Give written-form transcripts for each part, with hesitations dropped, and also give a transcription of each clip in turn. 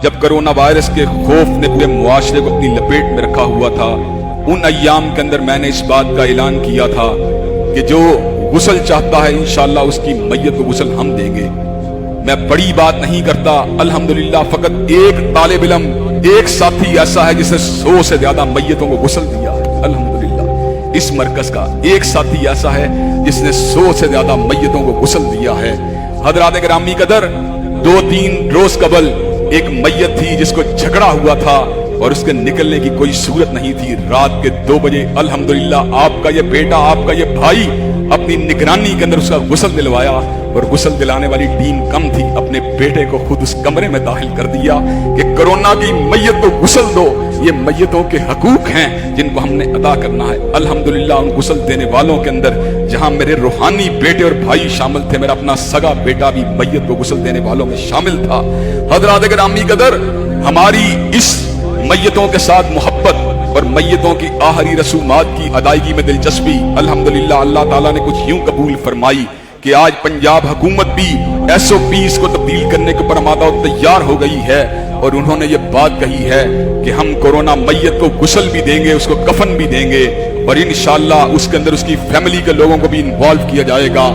जब corona virus के खौफ ने पूरे मुआशरे को अपनी लपेट में रखा हुआ था, उन अय्याम के अंदर मैंने इस बात का ऐलान किया था कि जो गुस्ल चाहता है इंशाअल्लाह उसकी मैयत को गुस्ल हम देंगे। मैं बड़ी बात नहीं करता, अल्हम्दुलिल्लाह फकत एक तालिब इल्म, एक साथी ऐसा है जिसने 100 से ज्यादा मैयतों को गुस्ल दिया है। अल्हम्दुलिल्लाह इस मरकज का एक साथी ऐसा है जिसने 100 से ज्यादा मैयतों को गुस्ल दिया है। हजरात गिरामी कदर, 2-3 रोज कबल एक मैयत थी जिसको झगड़ा हुआ था और उसके निकलने की कोई सूरत नहीं थी। रात के 2 बजे अल्हम्दुलिल्लाह आपका ये बेटा, आपका ये भाई अपनी निगरानी के अंदर उसका गुस्ल दिलवाया, और गुस्ल दिलाने वाली टीम कम थी, अपने बेटे को खुद उस कमरे में दाखिल कर दिया कि कोरोना की मैयत को गुस्ल दो, ये मैयतों के हकूक हैं जिनको हमने अदा करना है। अल्हम्दुलिल्लाह उन गुस्ल देने वालों के अंदर जहां मेरे रूहानी बेटे और भाई शामिल थे, मेरा अपना सगा बेटा भी मैयत को गुस्ल देने वालों में शामिल था। हज़रात गिरामी कदर, हमारी इस मैयतों के साथ मोहब्बत और मैयतों की आखिरी रसूमात की अदायगी में दिलचस्पी अल्हम्दुलिल्लाह अल्लाह ताला ने कुछ यूं कबूल फरमाई कि आज पंजाब हुकूमत भी SOPs को तब्दील करने के ऊपर आमादा और तैयार हो गई है, और उन्होंने ये बात कही है कि हम कोरोना मैयत को गुस्ल भी देंगे, उसको कफन भी देंगे, और इंशाअल्लाह उसके अंदर उसकी फैमिली के लोगों को भी इन्वॉल्व किया जाएगा।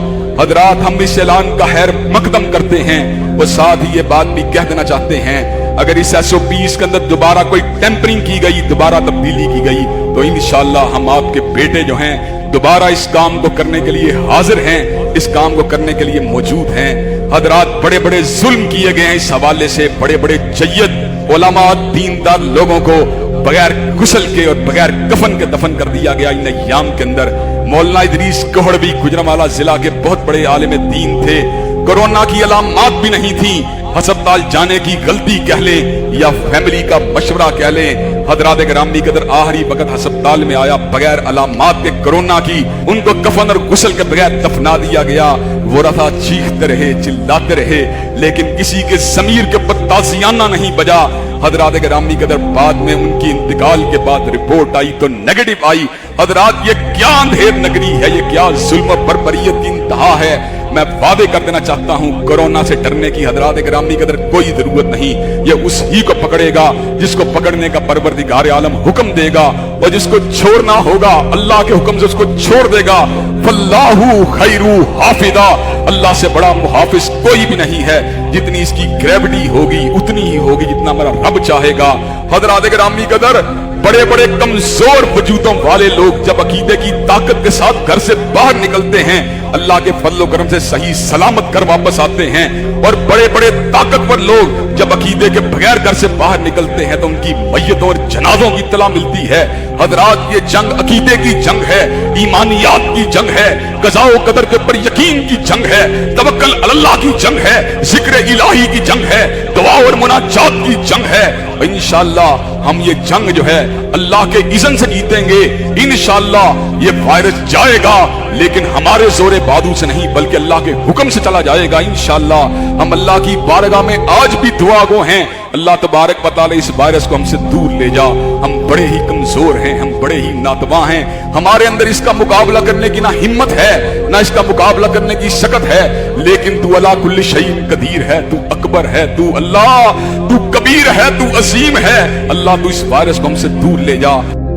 हजरात, हम इस ऐलान का खैर मकदम करते हैं और साथ ही ये बात भी कह देना चाहते हैं, अगर इस SOPs के अंदर दोबारा कोई टेम्परिंग की गई, दोबारा तब्दीली की गई, तो इंशाअल्लाह हम आपके बेटे जो हैं दोबारा इस काम को करने के लिए हाजिर हैं, इस काम को करने के लिए मौजूद हैं। हजरात, बड़े बड़े जुल्म किए गए हैं इस हवाले से, बड़े बड़े जय्यद उलमा दीनदार लोगों को बगैर गुस्ल के और बगैर कफन के दफन कर दिया गया इन अय्याम के अंदर। मौलाना इदरीस कोहड़वी गुजरांवाला जिला के बहुत बड़े आलिम दीन थे, कोरोना की अलामात भी नहीं थी, अस्पताल जाने की गलती कह ले या फैमिली का मशवरा कह ले, हजरात गिरामी कदर आखिरी वक्त अस्पताल में आया बगैर अलामात के कोरोना की, उनको कफन और गुस्ल के बगैर दफना दिया गया। वो रथा चीखते रहे, चिल्लाते रहे, लेकिन किसी के ज़मीर के ऊपर ताज़ियाना नहीं बजा। हजरात गिरामी कदर बाद में उनकी इंतकाल के बाद रिपोर्ट आई तो नेगेटिव आई। हजरात, ये क्या अंधेर नगरी है, ये क्या जुल्म बर्बरियत की इंतहा है। मैं वादे कर देना चाहता हूं, कोरोना से डरने की हजरात गिरामी कदर कोई जरूरत नहीं। ये उस ही को पकड़ेगा जिसको पकड़ने का परवरदिगार आलम हुक्म देगा, और जिसको छोड़ना होगा अल्लाह के हुक्म से उसको छोड़ देगा। फल्लाहु खैरु हाफिदा, अल्लाह से बड़ा मुहाफिज कोई भी नहीं है। जितनी इसकी ग्रेविटी होगी उतनी ही होगी जितना हमारा रब चाहेगा। हजरात गिरामी कदर, बड़े बड़े कमजोर वजूदों वाले लोग जब अकीदे की ताकत के साथ घर से बाहर निकलते हैं, अल्लाह के फजल करम से सही सलामत कर वापस आते हैं, और बड़े बड़े ताकतवर लोग जब अकीदे के बगैर घर से बाहर निकलते हैं तो उनकी मैयतों और जनाजों की इत्तला मिलती है। हजरात, ये जंग अकीदे की जंग है, ईमानियात की जंग है, कज़ा व क़दर के ऊपर यकीन की जंग है, तवक्कुल अल्लाह की जंग है, जिक्र इलाही की जंग है, दुआ और मुनाजात की जंग है। इंशाअल्लाह हम ये जंग जो है अल्लाह के इज़्न से जीतेंगे। इंशाअल्लाह ये वायरस जाएगा, लेकिन हमारे जोरे बादू से नहीं बल्कि अल्लाह के हुक्म से चला जाएगा। इंशाअल्लाह हम अल्लाह की बारगाह में आज भी दुआ गो हैं, अल्लाह तबारक व तआला इस वायरस को हमसे दूर ले जा। हम बड़े ही कमजोर हैं, हम बड़े ही नातवा हैं, हमारे अंदर इसका मुकाबला करने की ना हिम्मत है ना इसका मुकाबला करने की शकत है, लेकिन तू अला कुल्ली शैइन कदीर है, तू अकबर है, तू अल्लाह, तू कबीर है, तू अजीम है। अल्लाह तू इस वायरस को हमसे दूर ले जा।